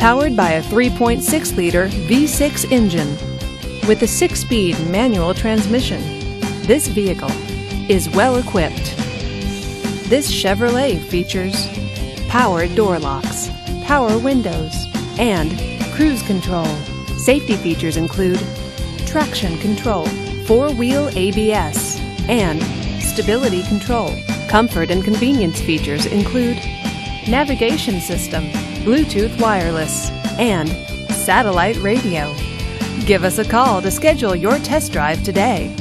powered by a 3.6-liter V6 engine with a 6-speed manual transmission. This vehicle is well equipped. This Chevrolet features power door locks, power windows, and cruise control. Safety features include traction control, 4-wheel ABS, and stability control. Comfort and convenience features include navigation system, Bluetooth wireless, and satellite radio. Give us a call to schedule your test drive today.